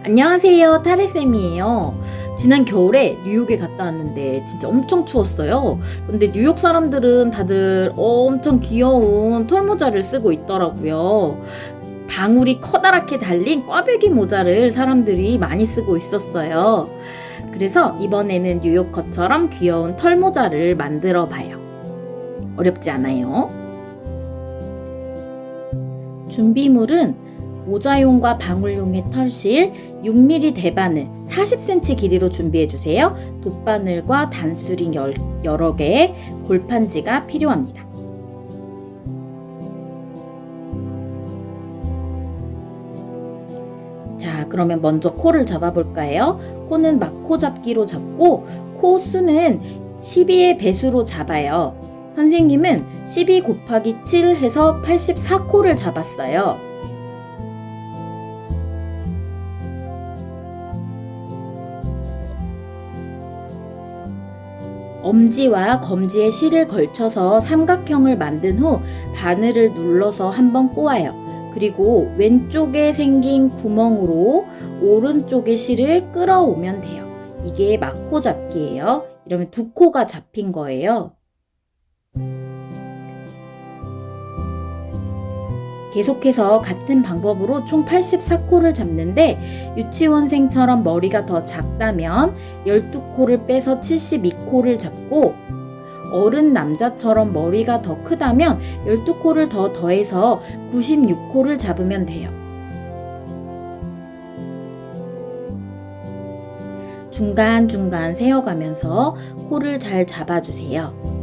안녕하세요, 타레쌤이에요. 지난 겨울에 뉴욕에 갔다 왔는데 진짜 엄청 추웠어요. 근데 뉴욕 사람들은 다들 엄청 귀여운 털모자를 쓰고 있더라고요. 방울이 커다랗게 달린 꽈배기 모자를 사람들이 많이 쓰고 있었어요. 그래서 이번에는 뉴요커처럼 귀여운 털모자를 만들어 봐요. 어렵지 않아요? 준비물은 모자용과 방울용의 털실, 6mm 대바늘 40cm 길이로 준비해주세요. 돗바늘과 단수링 여러 개, 골판지가 필요합니다. 자, 그러면 먼저 코를 잡아볼까요? 코는 막코 잡기로 잡고 코 수는 12의 배수로 잡아요. 선생님은 12 곱하기 7 해서 84코를 잡았어요. 엄지와 검지에 실을 걸쳐서 삼각형을 만든 후 바늘을 눌러서 한번 꼬아요. 그리고 왼쪽에 생긴 구멍으로 오른쪽의 실을 끌어오면 돼요. 이게 막코 잡기예요. 이러면 두 코가 잡힌 거예요. 계속해서 같은 방법으로 총 84코를 잡는데 유치원생처럼 머리가 더 작다면 12코를 빼서 72코를 잡고 어른 남자처럼 머리가 더 크다면 12코를 더 더해서 96코를 잡으면 돼요. 중간중간 세어가면서 코를 잘 잡아주세요.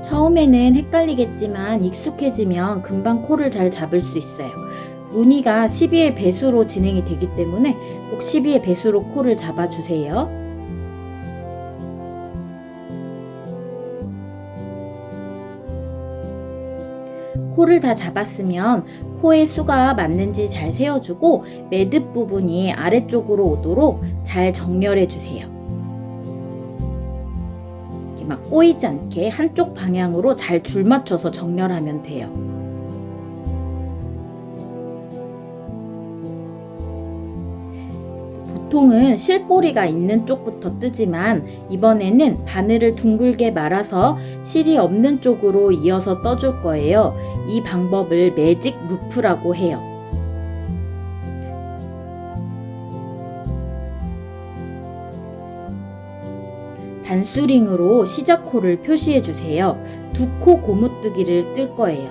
처음에는 헷갈리겠지만 익숙해지면 금방 코를 잘 잡을 수 있어요. 무늬가 12의 배수로 진행이 되기 때문에 꼭 12의 배수로 코를 잡아주세요. 코를 다 잡았으면 코의 수가 맞는지 잘 세어주고 매듭 부분이 아래쪽으로 오도록 잘 정렬해 주세요. 막 꼬이지 않게 한쪽 방향으로 잘 줄 맞춰서 정렬하면 돼요. 보통은 실꼬리가 있는 쪽부터 뜨지만 이번에는 바늘을 둥글게 말아서 실이 없는 쪽으로 이어서 떠줄 거예요. 이 방법을 매직 루프라고 해요. 단수링으로 시작코를 표시해 주세요. 두 코 고무뜨기를 뜰 거예요.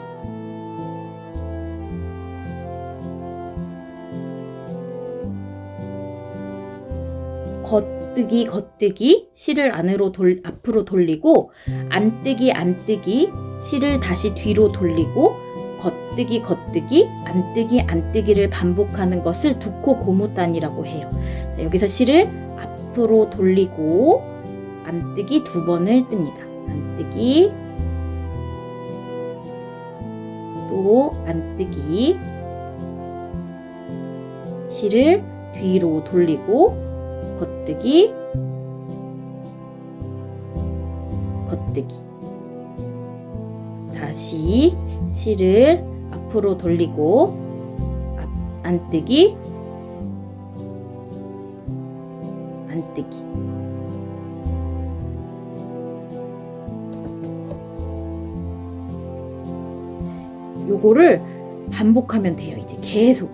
겉뜨기 겉뜨기 실을 앞으로 돌리고 안뜨기 안뜨기 실을 다시 뒤로 돌리고 겉뜨기 겉뜨기 안뜨기 안뜨기를 반복하는 것을 두 코 고무단이라고 해요. 자, 여기서 실을 앞으로 돌리고 안뜨기 두 번을 뜹니다. 안뜨기 또 안뜨기 실을 뒤로 돌리고 겉뜨기 겉뜨기 다시 실을 앞으로 돌리고 안뜨기 안뜨기 요거를 반복하면 돼요. 이제 계속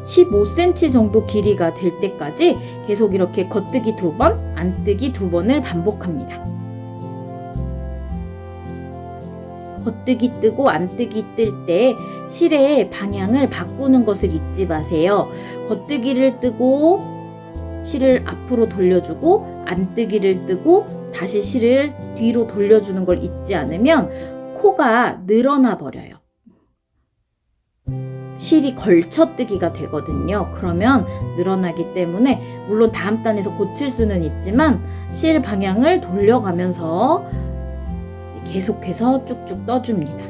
15cm 정도 길이가 될 때까지 계속 이렇게 겉뜨기 2번, 안뜨기 2번을 반복합니다. 겉뜨기 뜨고 안뜨기 뜰 때 실의 방향을 바꾸는 것을 잊지 마세요. 겉뜨기를 뜨고 실을 앞으로 돌려주고 안뜨기를 뜨고 다시 실을 뒤로 돌려주는 걸 잊지 않으면 코가 늘어나 버려요. 실이 걸쳐뜨기가 되거든요. 그러면 늘어나기 때문에 물론 다음 단에서 고칠 수는 있지만 실 방향을 돌려가면서 계속해서 쭉쭉 떠줍니다.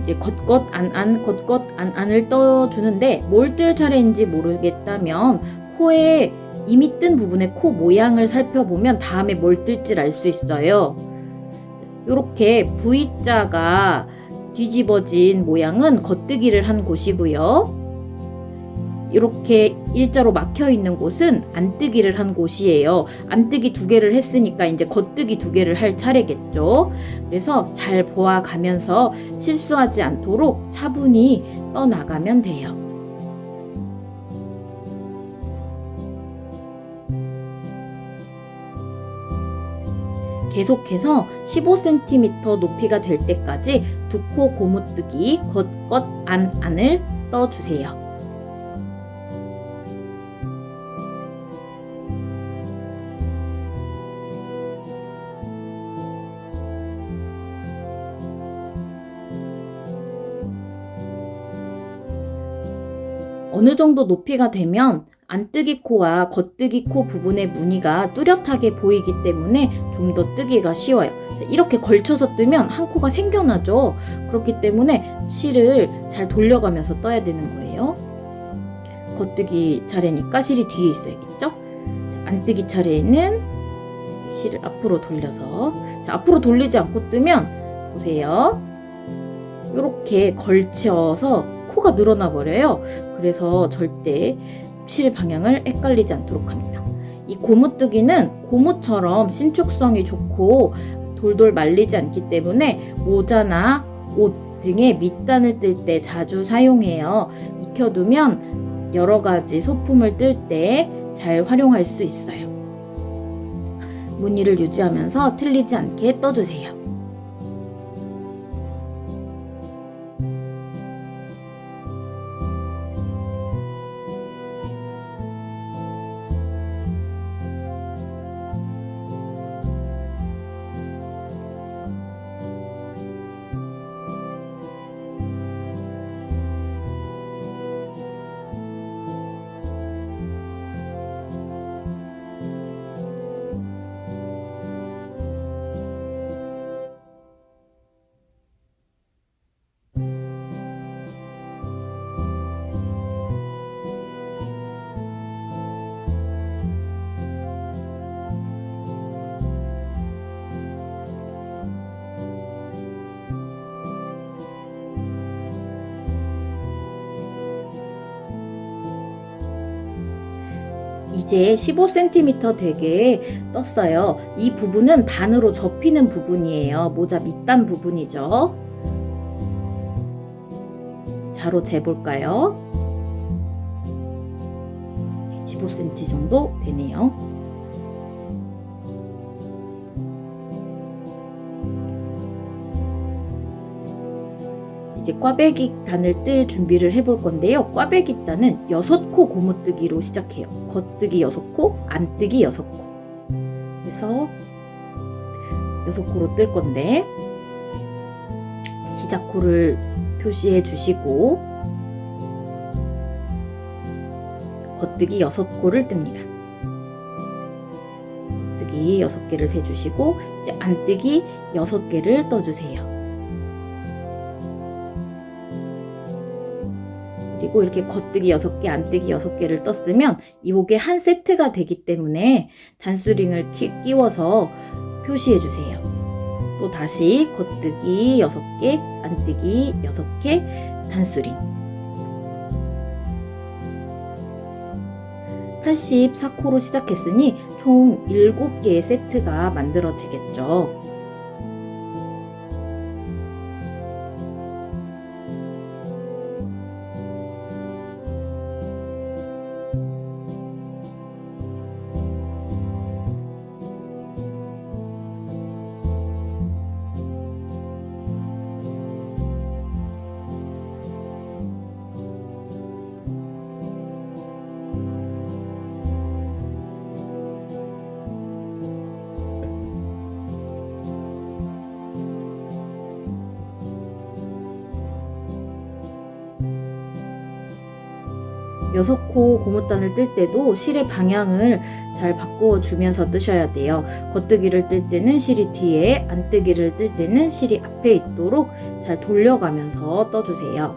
이제 겉겉 안안 겉겉 안안을 떠주는데 뭘 뜰 차례인지 모르겠다면 코에 이미 뜬 부분의 코 모양을 살펴보면 다음에 뭘 뜰지 알 수 있어요. 이렇게 V자가 뒤집어진 모양은 겉뜨기를 한 곳이고요. 이렇게 일자로 막혀 있는 곳은 안뜨기를 한 곳이에요. 안뜨기 2개를 했으니까 이제 겉뜨기 2개를 할 차례겠죠. 그래서 잘 보아가면서 실수하지 않도록 차분히 떠나가면 돼요. 계속해서 15cm 높이가 될 때까지 2코 고무뜨기 겉겉 안안을 떠주세요. 어느 정도 높이가 되면 안뜨기 코와 겉뜨기 코 부분의 무늬가 뚜렷하게 보이기 때문에 좀 더 뜨기가 쉬워요. 이렇게 걸쳐서 뜨면 한 코가 생겨나죠. 그렇기 때문에 실을 잘 돌려가면서 떠야 되는 거예요. 겉뜨기 차례니까 실이 뒤에 있어야겠죠. 안뜨기 차례에는 실을 앞으로 돌려서 앞으로 돌리지 않고 뜨면 보세요. 이렇게 걸쳐서 코가 늘어나 버려요. 그래서 절대 실 방향을 헷갈리지 않도록 합니다. 이 고무뜨기는 고무처럼 신축성이 좋고 돌돌 말리지 않기 때문에 모자나 옷 등의 밑단을 뜰 때 자주 사용해요. 익혀두면 여러 가지 소품을 뜰 때 잘 활용할 수 있어요. 무늬를 유지하면서 틀리지 않게 떠주세요. 이제 15cm 되게 떴어요. 이 부분은 반으로 접히는 부분이에요. 모자 밑단 부분이죠. 자로 재볼까요? 15cm 정도 되네요. 이제 꽈배기 단을 뜰 준비를 해볼 건데요. 꽈배기 단은 6코 고무뜨기로 시작해요. 겉뜨기 6코, 안뜨기 6코. 그래서 6코로 뜰 건데 시작코를 표시해 주시고 겉뜨기 6코를 뜹니다. 겉뜨기 6개를 세주시고 이제 안뜨기 6개를 떠주세요. 그리고 이렇게 겉뜨기 6개, 안뜨기 6개를 떴으면 이복에 한 세트가 되기 때문에 단수링을 끼워서 표시해 주세요. 또 다시 겉뜨기 6개, 안뜨기 6개, 단수링. 84코로 시작했으니 총 7개의 세트가 만들어지겠죠. 6코 고무단을 뜰 때도 실의 방향을 잘 바꾸어 주면서 뜨셔야 돼요. 겉뜨기를 뜰 때는 실이 뒤에, 안뜨기를 뜰 때는 실이 앞에 있도록 잘 돌려가면서 떠주세요.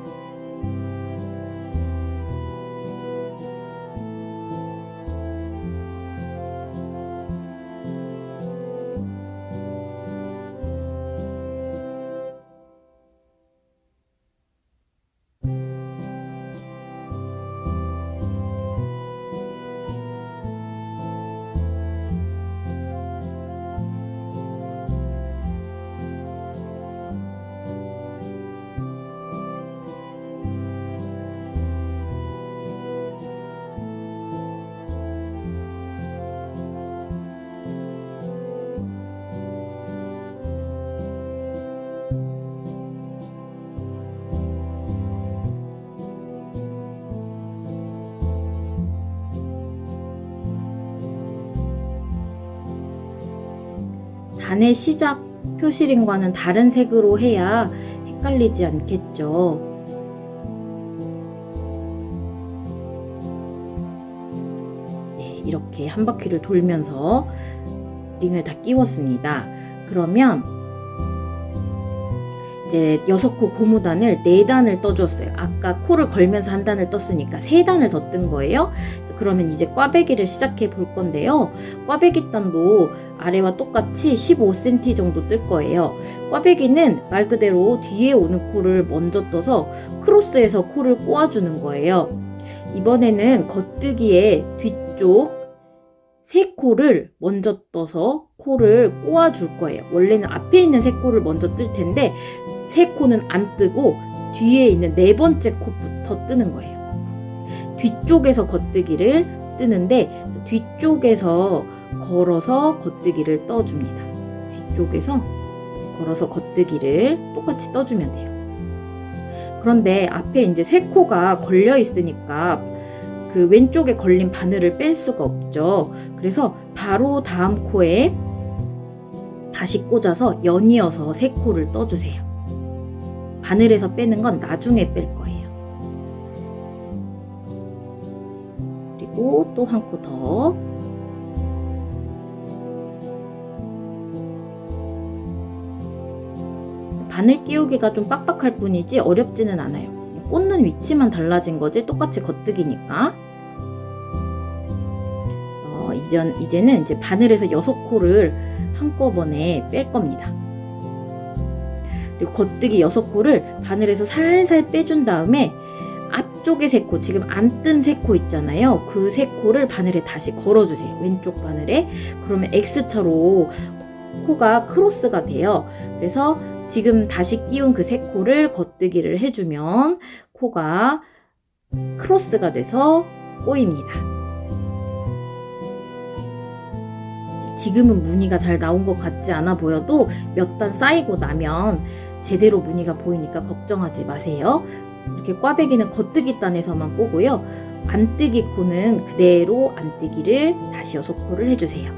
단의 시작 표시림과는 다른 색으로 해야 헷갈리지 않겠죠. 네, 이렇게 한 바퀴를 돌면서 링을 다 끼웠습니다. 그러면 이제 6코 고무단을 4단을 떠줬어요. 아까 코를 걸면서 한 단을 떴으니까 3단을 더 뜬 거예요. 그러면 이제 꽈배기를 시작해 볼 건데요. 꽈배기 단도 아래와 똑같이 15cm 정도 뜰 거예요. 꽈배기는 말 그대로 뒤에 오는 코를 먼저 떠서 크로스해서 코를 꼬아주는 거예요. 이번에는 겉뜨기의 뒤쪽 3코를 먼저 떠서 코를 꼬아줄 거예요. 원래는 앞에 있는 3코를 먼저 뜰 텐데 3코는 안 뜨고 뒤에 있는 4번째 코부터 뜨는 거예요. 뒤쪽에서 겉뜨기를 뜨는데 뒤쪽에서 걸어서 겉뜨기를 떠줍니다. 뒤쪽에서 걸어서 겉뜨기를 똑같이 떠주면 돼요. 그런데 앞에 이제 3코가 걸려 있으니까 그 왼쪽에 걸린 바늘을 뺄 수가 없죠. 그래서 바로 다음 코에 다시 꽂아서 연이어서 3코를 떠주세요. 바늘에서 빼는 건 나중에 뺄 거예요. 그리고 또 한 코 더. 바늘 끼우기가 좀 빡빡할 뿐이지 어렵지는 않아요. 꽂는 위치만 달라진 거지 똑같이 겉뜨기니까. 이제는 이제 바늘에서 6코를 한꺼번에 뺄 겁니다. 그리고 겉뜨기 6코를 바늘에서 살살 빼준 다음에 앞쪽에 3코, 지금 안 뜬 3코 있잖아요. 그 3코를 바늘에 다시 걸어주세요. 왼쪽 바늘에. 그러면 X자로 코가 크로스가 돼요. 그래서 지금 다시 끼운 그 3코를 겉뜨기를 해주면 코가 크로스가 돼서 꼬입니다. 지금은 무늬가 잘 나온 것 같지 않아 보여도 몇 단 쌓이고 나면 제대로 무늬가 보이니까 걱정하지 마세요. 이렇게 꽈배기는 겉뜨기 단에서만 꼬고요. 안뜨기 코는 그대로 안뜨기를 다시 6코를 해주세요.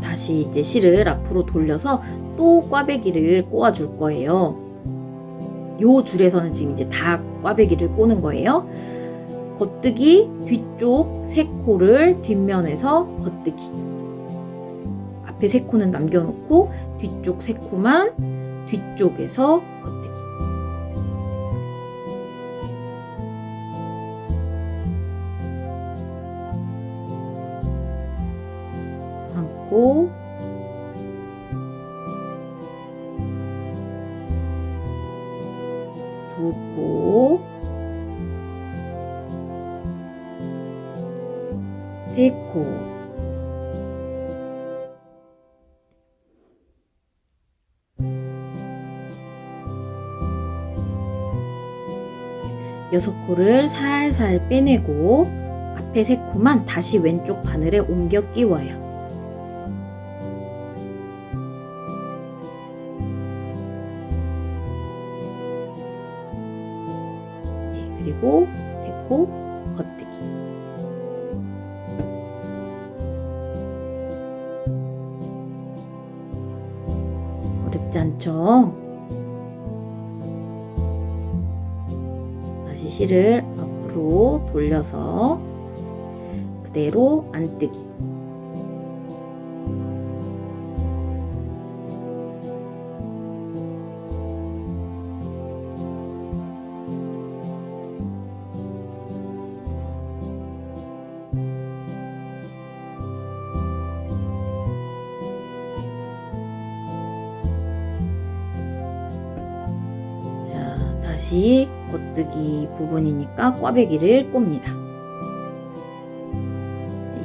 다시 이제 실을 앞으로 돌려서 또 꽈배기를 꼬아줄 거예요. 요 줄에서는 지금 이제 다 꽈배기를 꼬는 거예요. 겉뜨기 뒤쪽 3코를 뒷면에서 겉뜨기. 앞에 3코는 남겨놓고 뒤쪽 3코만 뒤쪽에서 겉뜨기. 한 코, 두 코, 3코, 6코를 살살 빼내고 앞에 3코만 다시 왼쪽 바늘에 옮겨 끼워요. 네, 그리고 3코 겉뜨기. 어렵지 않죠? 다시 실을 앞으로 돌려서 그대로 안뜨기. 자, 다시 겉뜨기 부분이니까 꽈배기를 꼽니다.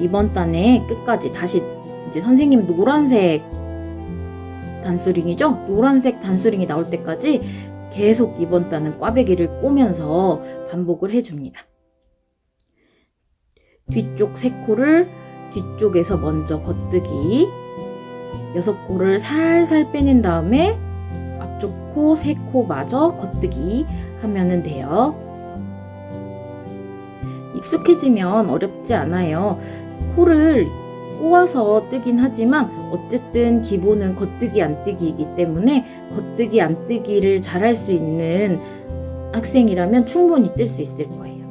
이번 단의 끝까지 다시 이제 선생님 노란색 단수링이죠? 노란색 단수링이 나올 때까지 계속 이번 단은 꽈배기를 꼬면서 반복을 해줍니다. 뒤쪽 3코를 뒤쪽에서 먼저 겉뜨기 6코를 살살 빼낸 다음에 앞쪽 코 3코 마저 겉뜨기 하면 돼요. 익숙해지면 어렵지 않아요. 코를 꼬아서 뜨긴 하지만 어쨌든 기본은 겉뜨기 안뜨기이기 때문에 겉뜨기 안뜨기를 잘할 수 있는 학생이라면 충분히 뜰 수 있을 거예요.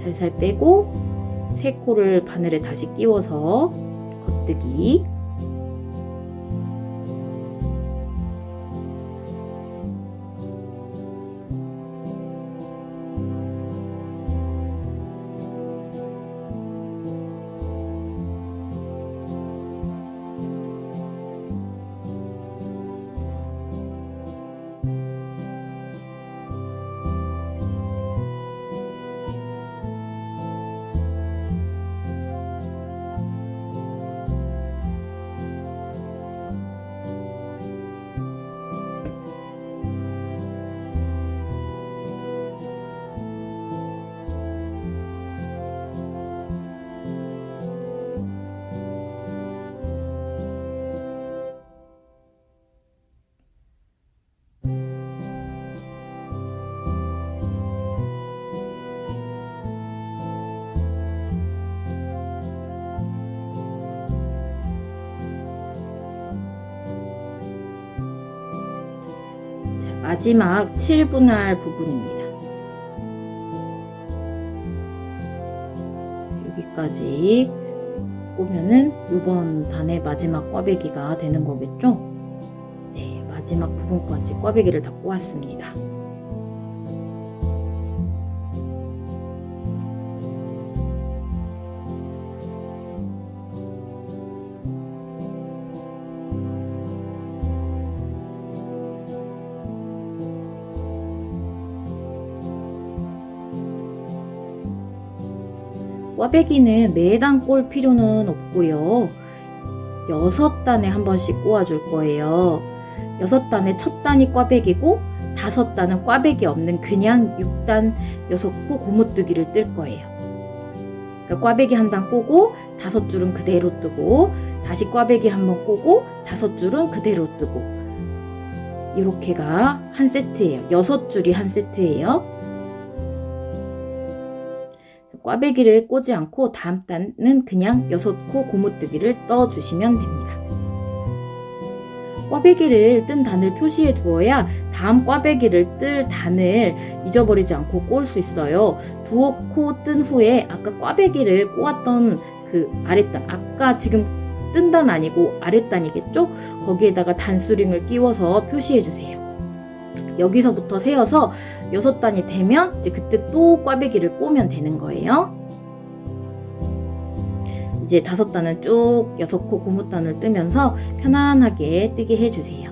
살살 빼고 3코를 바늘에 다시 끼워서 겉뜨기. 마지막 7분할 부분입니다. 여기까지 꼬면은 이번 단의 마지막 꽈배기가 되는 거겠죠? 네, 마지막 부분까지 꽈배기를 다 꼬았습니다. 꽈배기는 매단 꼴 필요는 없고요. 6단에 한 번씩 꼬아줄 거예요. 6단의 첫 단이 꽈배기고 5단은 꽈배기 없는 그냥 6단 6코 고무뜨기를 뜰 거예요. 그러니까 꽈배기 한 단 꼬고 5줄은 그대로 뜨고 다시 꽈배기 한 번 꼬고 5줄은 그대로 뜨고 이렇게가 한 세트예요. 6줄이 한 세트예요. 꽈배기를 꼬지 않고 다음 단은 그냥 6코 고무뜨기를 떠주시면 됩니다. 꽈배기를 뜬 단을 표시해 두어야 다음 꽈배기를 뜰 단을 잊어버리지 않고 꼬을 수 있어요. 2코 뜬 후에 아까 꽈배기를 꼬았던 그 아랫단, 아까 지금 뜬 단 아니고 아랫단이겠죠? 거기에다가 단수링을 끼워서 표시해 주세요. 여기서부터 세어서 6단이 되면 이제 그때 또 꽈배기를 꼬면 되는 거예요. 이제 5단은 쭉 6코 고무단을 뜨면서 편안하게 뜨게 해주세요.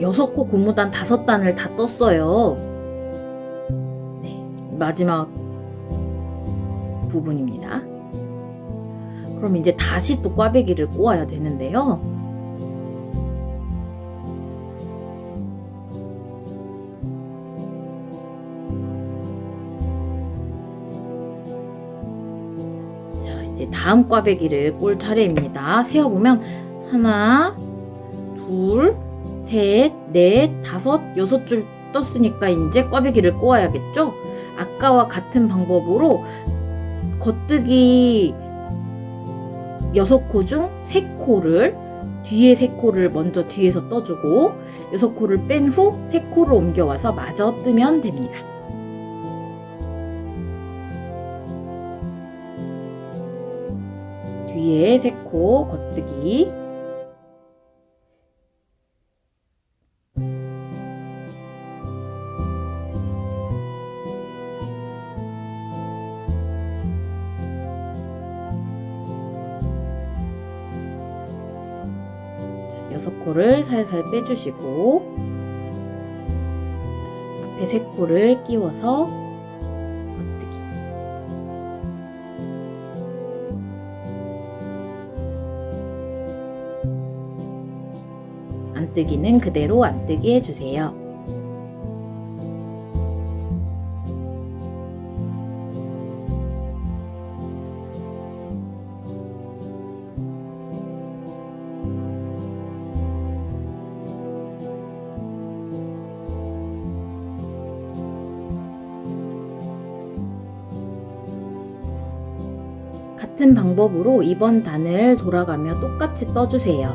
6코 고무단 5단을 다 떴어요. 네, 마지막 부분입니다. 그럼 이제 다시 또 꽈배기를 꼬아야 되는데요. 자, 이제 다음 꽈배기를 꼴 차례입니다. 세어보면 하나, 둘, 셋, 넷, 다섯, 6줄 떴으니까 이제 꽈배기를 꼬아야겠죠? 아까와 같은 방법으로 겉뜨기 6코 중 3코를 뒤에 3코를 먼저 뒤에서 떠주고 6코를 뺀 후 3코를 옮겨와서 마저 뜨면 됩니다. 뒤에 3코 겉뜨기, 자, 6코를 살살 빼주시고 앞에 3코를 끼워서 겉뜨기. 안뜨기는 그대로 안뜨기 해주세요. 같은 방법으로 이번 단을 돌아가며 똑같이 떠주세요.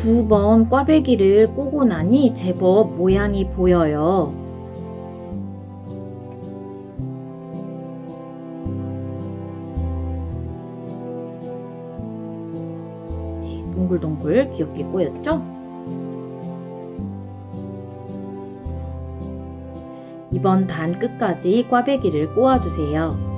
두 번 꽈배기를 꼬고 나니 제법 모양이 보여요. 네, 동글동글 귀엽게 꼬였죠? 이번 단 끝까지 꽈배기를 꼬아주세요.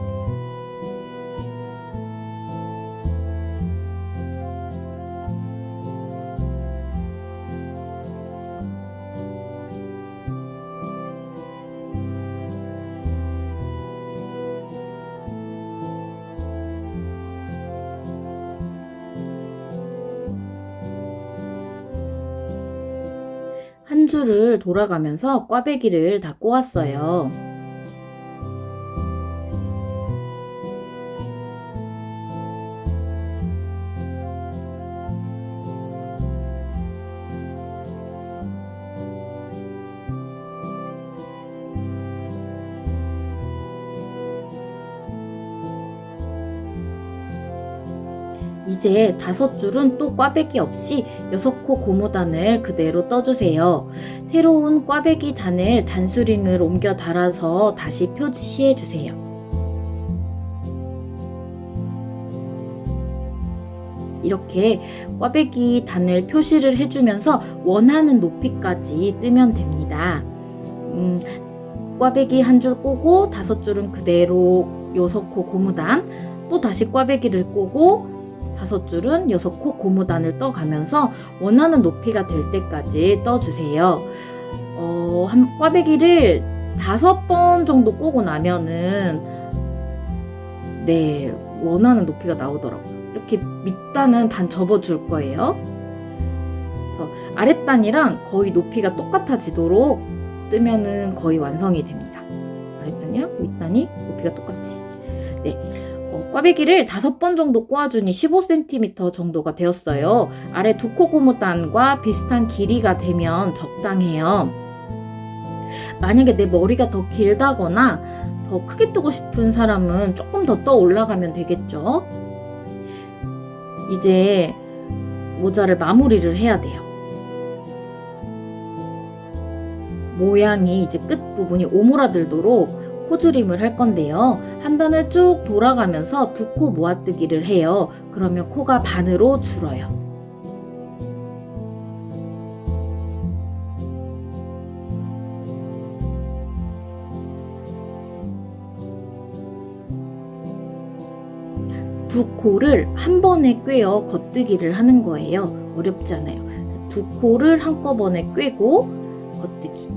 한 줄을 돌아가면서 꽈배기를 다 꼬았어요. 이제 5줄은 또 꽈배기 없이 6코 고무단을 그대로 떠주세요. 새로운 꽈배기 단을 단수링을 옮겨 달아서 다시 표시해주세요. 이렇게 꽈배기 단을 표시를 해주면서 원하는 높이까지 뜨면 됩니다. 꽈배기 한 줄 꼬고 5줄은 그대로 6코 고무단, 또 다시 꽈배기를 꼬고 5줄은 6코 고무단을 떠가면서 원하는 높이가 될 때까지 떠주세요. 꽈배기를 5번 정도 꼬고 나면은 네, 원하는 높이가 나오더라고요. 이렇게 밑단은 반 접어줄 거예요. 그래서 아랫단이랑 거의 높이가 똑같아지도록 뜨면은 거의 완성이 됩니다. 아랫단이랑 윗단이 높이가 똑같이. 네. 꽈배기를 5번 정도 꼬아주니 15cm 정도가 되었어요. 아래 두 코 고무단과 비슷한 길이가 되면 적당해요. 만약에 내 머리가 더 길다거나 더 크게 뜨고 싶은 사람은 조금 더 떠 올라가면 되겠죠. 이제 모자를 마무리를 해야 돼요. 모양이 이제 끝부분이 오므라들도록 코줄임을 할 건데요. 한 단을 쭉 돌아가면서 두 코 모아뜨기를 해요. 그러면 코가 반으로 줄어요. 두 코를 한 번에 꿰어 겉뜨기를 하는 거예요. 어렵지 않아요. 두 코를 한꺼번에 꿰고 겉뜨기.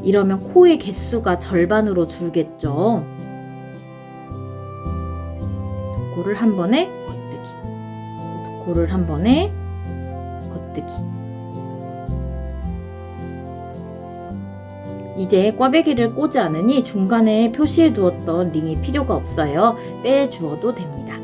이러면 코의 개수가 절반으로 줄겠죠. 두 코를 한 번에 겉뜨기. 두 코를 한 번에 겉뜨기. 이제 꽈배기를 꽂지 않으니 중간에 표시해 두었던 링이 필요가 없어요. 빼주어도 됩니다.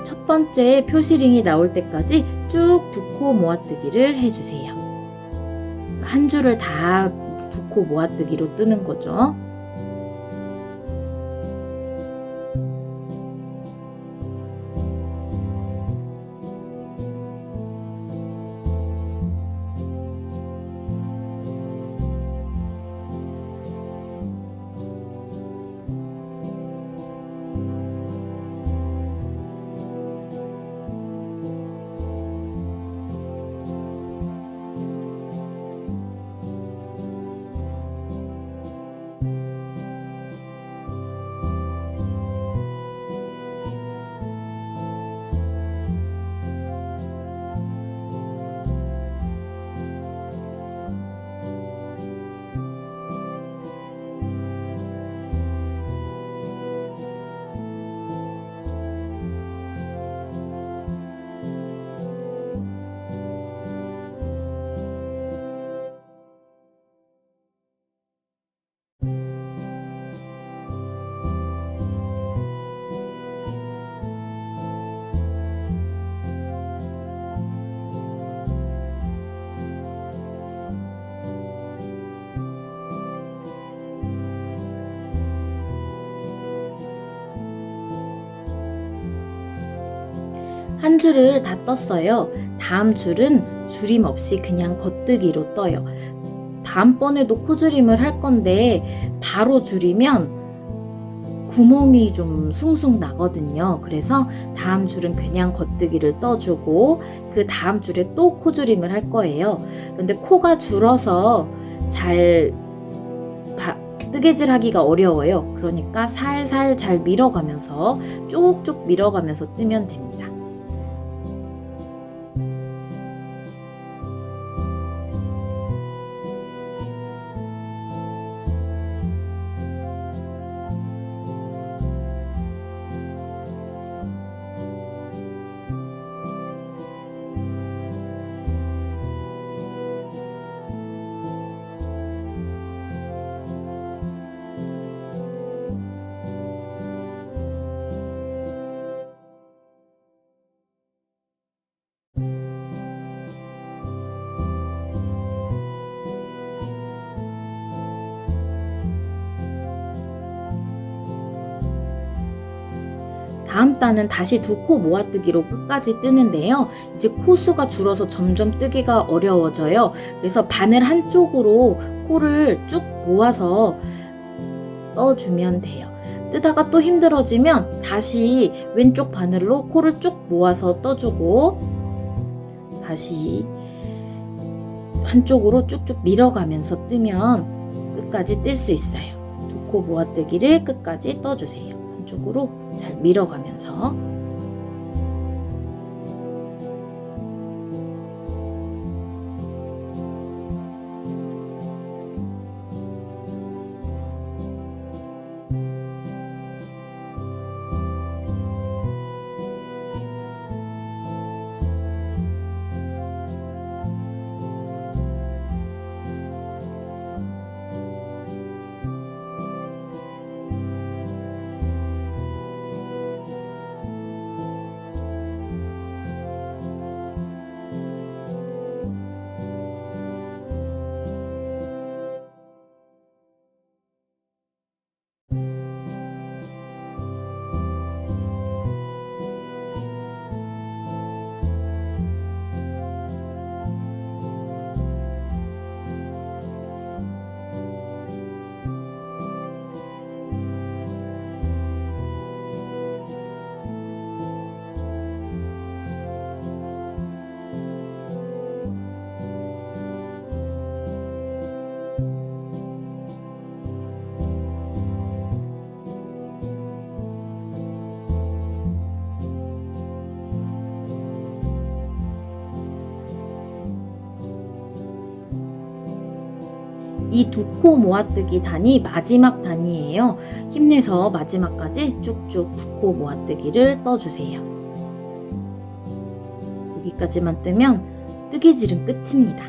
첫 번째 표시링이 나올 때까지 쭉 두 코 모아뜨기를 해주세요. 한 줄을 다 두 코 모아뜨기로 뜨는 거죠. 한 줄을 다 떴어요. 다음 줄은 줄임 없이 그냥 겉뜨기로 떠요. 다음번에도 코줄임을 할 건데 바로 줄이면 구멍이 좀 숭숭 나거든요. 그래서 다음 줄은 그냥 겉뜨기를 떠주고 그 다음 줄에 또 코줄임을 할 거예요. 그런데 코가 줄어서 잘 뜨개질 하기가 어려워요. 그러니까 살살 잘 밀어가면서 쭉쭉 밀어가면서 뜨면 됩니다. 다음 단은 다시 두 코 모아뜨기로 끝까지 뜨는데요. 이제 코수가 줄어서 점점 뜨기가 어려워져요. 그래서 바늘 한쪽으로 코를 쭉 모아서 떠주면 돼요. 뜨다가 또 힘들어지면 다시 왼쪽 바늘로 코를 쭉 모아서 떠주고 다시 한쪽으로 쭉쭉 밀어가면서 뜨면 끝까지 뜰 수 있어요. 두 코 모아뜨기를 끝까지 떠주세요. 한쪽으로 잘 밀어가면서. 이 두 코 모아뜨기 단이 마지막 단이에요. 힘내서 마지막까지 쭉쭉 두 코 모아뜨기를 떠주세요. 여기까지만 뜨면 뜨개질은 끝입니다.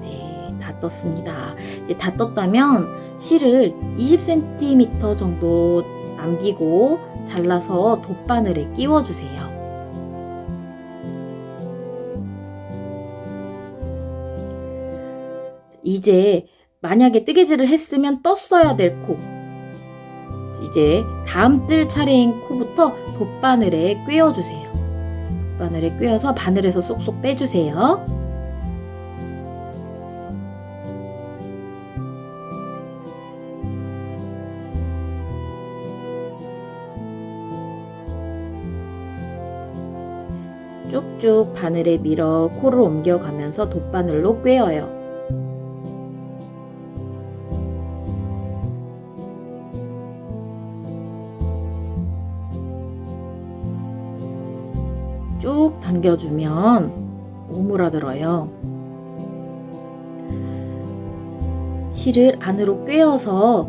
네, 다 떴습니다. 이제 다 떴다면 실을 20cm 정도 남기고 잘라서 돗바늘에 끼워주세요. 이제 만약에 뜨개질을 했으면 떴어야 될 코, 이제 다음 뜰 차례인 코부터 돗바늘에 꿰어주세요. 돗바늘에 꿰어서 바늘에서 쏙쏙 빼주세요. 쭉쭉 바늘에 밀어 코를 옮겨가면서 돗바늘로 꿰어요. 쭉 당겨주면 오므라들어요. 실을 안으로 꿰어서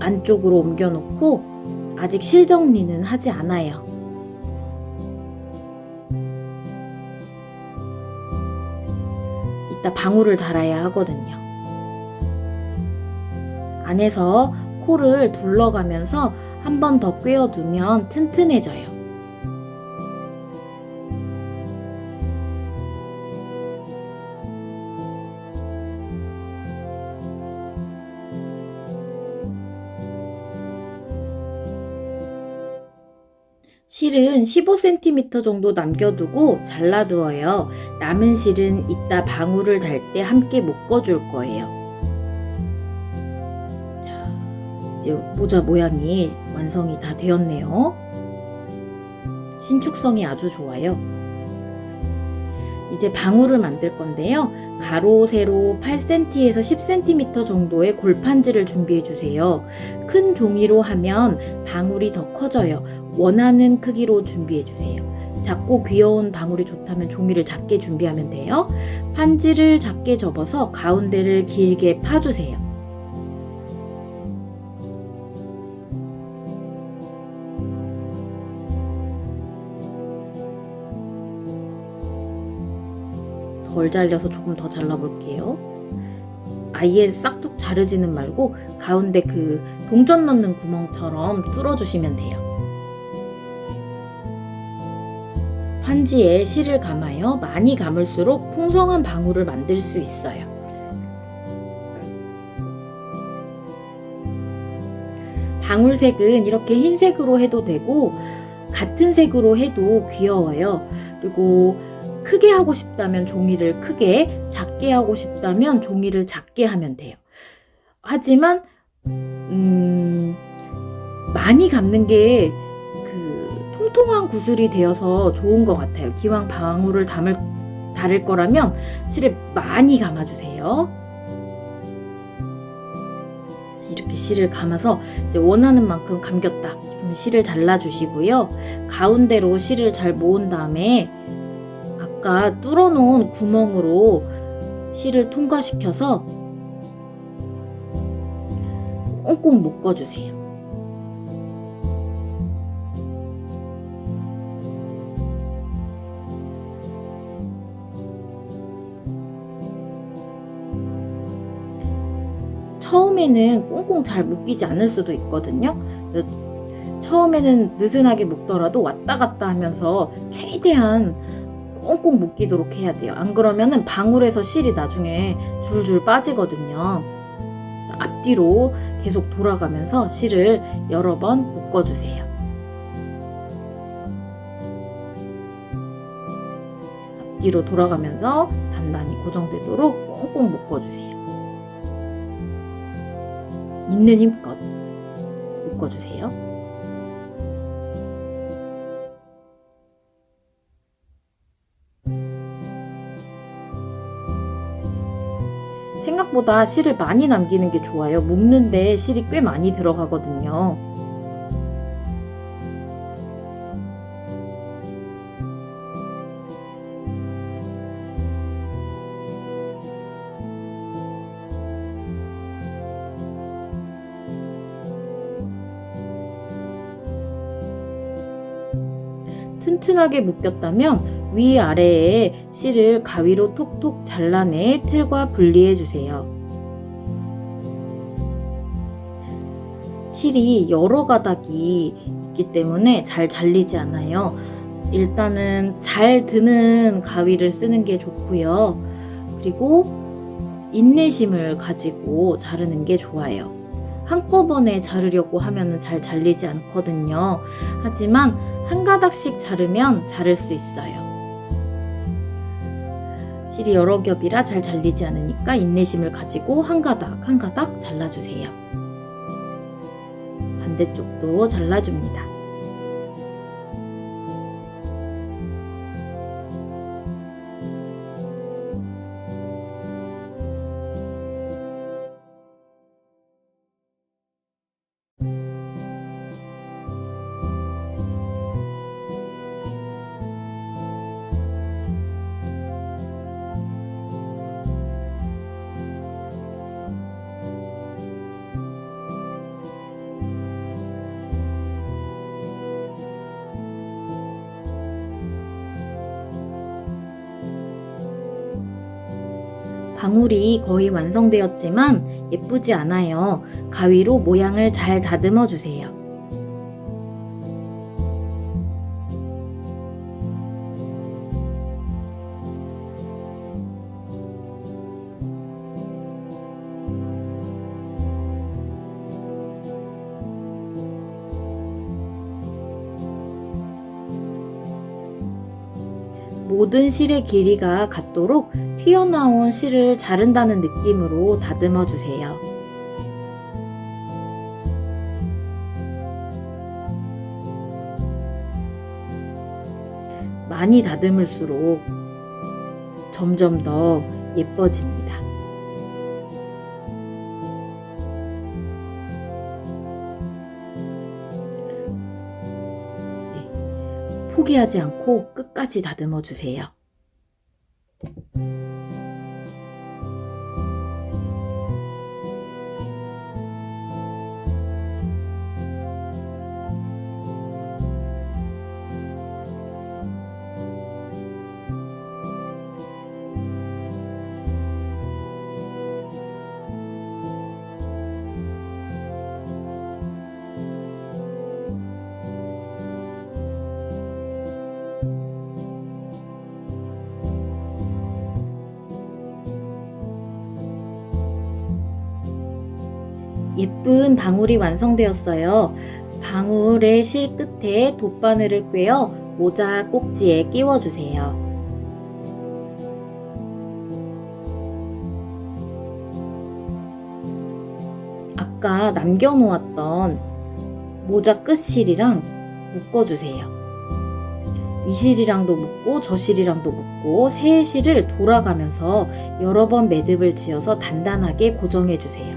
안쪽으로 옮겨놓고 아직 실 정리는 하지 않아요. 이따 방울을 달아야 하거든요. 안에서 코를 둘러가면서 한 번 더 꿰어두면 튼튼해져요. 실은 15cm 정도 남겨두고 잘라두어요. 남은 실은 이따 방울을 달 때 함께 묶어줄 거예요. 자, 이제 모자 모양이 완성이 다 되었네요. 신축성이 아주 좋아요. 이제 방울을 만들 건데요. 가로, 세로 8cm에서 10cm 정도의 골판지를 준비해 주세요. 큰 종이로 하면 방울이 더 커져요. 원하는 크기로 준비해 주세요. 작고 귀여운 방울이 좋다면 종이를 작게 준비하면 돼요. 판지를 작게 접어서 가운데를 길게 파주세요. 덜 잘려서 조금 더 잘라볼게요. 아예 싹둑 자르지는 말고 가운데 그 동전 넣는 구멍처럼 뚫어주시면 돼요. 판지에 실을 감아요. 많이 감을수록 풍성한 방울을 만들 수 있어요. 방울색은 이렇게 흰색으로 해도 되고 같은 색으로 해도 귀여워요. 그리고 크게 하고 싶다면 종이를 크게, 작게 하고 싶다면 종이를 작게 하면 돼요. 하지만 많이 감는 게 통통한 구슬이 되어서 좋은 것 같아요. 기왕 방울을 달을 거라면 실을 많이 감아주세요. 이렇게 실을 감아서 이제 원하는 만큼 감겼다 싶으면 실을 잘라주시고요. 가운데로 실을 잘 모은 다음에 아까 뚫어놓은 구멍으로 실을 통과시켜서 꽁꽁 묶어주세요. 처음에는 꽁꽁 잘 묶이지 않을 수도 있거든요. 처음에는 느슨하게 묶더라도 왔다 갔다 하면서 최대한 꽁꽁 묶이도록 해야 돼요. 안 그러면은 방울에서 실이 나중에 줄줄 빠지거든요. 앞뒤로 계속 돌아가면서 실을 여러 번 묶어주세요. 앞뒤로 돌아가면서 단단히 고정되도록 꽁꽁 묶어주세요. 있는 힘껏 묶어주세요. 생각보다 실을 많이 남기는 게 좋아요. 묶는데 실이 꽤 많이 들어가거든요. 튼튼하게 묶였다면 위아래에 실을 가위로 톡톡 잘라내 틀과 분리해 주세요. 실이 여러 가닥이 있기 때문에 잘 잘리지 않아요. 일단은 잘 드는 가위를 쓰는 게 좋고요. 그리고 인내심을 가지고 자르는 게 좋아요. 한꺼번에 자르려고 하면 잘 잘리지 않거든요. 하지만 한 가닥씩 자르면 자를 수 있어요. 실이 여러 겹이라 잘 잘리지 않으니까 인내심을 가지고 한 가닥 한 가닥 잘라주세요. 반대쪽도 잘라줍니다. 방울이 거의 완성되었지만 예쁘지 않아요. 가위로 모양을 잘 다듬어 주세요. 모든 실의 길이가 같도록 튀어나온 실을 자른다는 느낌으로 다듬어 주세요. 많이 다듬을수록 점점 더 예뻐집니다. 포기하지 않고 끝까지 다듬어 주세요. 예쁜 방울이 완성되었어요. 방울의 실 끝에 돗바늘을 꿰어 모자 꼭지에 끼워주세요. 아까 남겨놓았던 모자 끝실이랑 묶어주세요. 이 실이랑도 묶고 저 실이랑도 묶고 세 실을 돌아가면서 여러 번 매듭을 지어서 단단하게 고정해 주세요.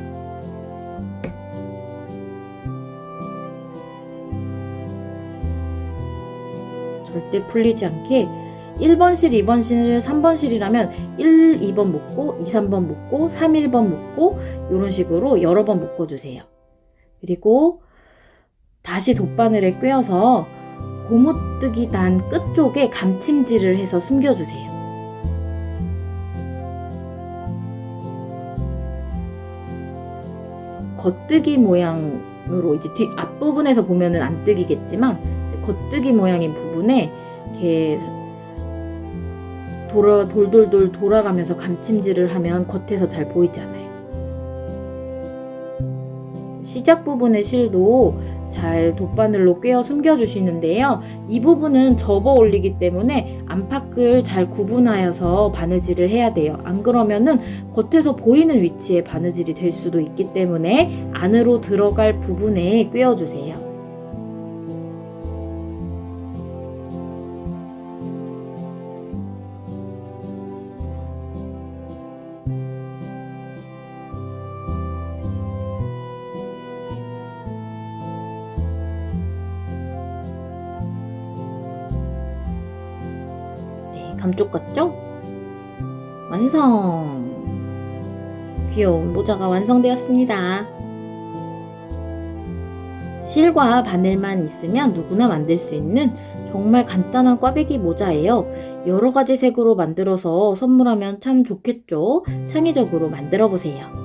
절대 풀리지 않게 1번 실, 2번 실, 3번 실이라면 1, 2번 묶고 2, 3번 묶고 3, 1번 묶고 이런 식으로 여러 번 묶어주세요. 그리고 다시 돗바늘에 꿰어서 고무뜨기 단 끝쪽에 감침질을 해서 숨겨주세요. 겉뜨기 모양으로 이제 앞부분에서 보면은 안 뜨기겠지만 겉뜨기 모양인 부분에 이렇게 돌돌돌 돌아가면서 감침질을 하면 겉에서 잘 보이잖아요. 시작 부분의 실도 잘 돗바늘로 꿰어 숨겨주시는데요. 이 부분은 접어 올리기 때문에 안팎을 잘 구분하여서 바느질을 해야 돼요. 안 그러면은 겉에서 보이는 위치에 바느질이 될 수도 있기 때문에 안으로 들어갈 부분에 꿰어주세요. 감쪽 같죠? 완성! 귀여운 모자가 완성되었습니다. 실과 바늘만 있으면 누구나 만들 수 있는 정말 간단한 꽈배기 모자예요. 여러 가지 색으로 만들어서 선물하면 참 좋겠죠? 창의적으로 만들어 보세요.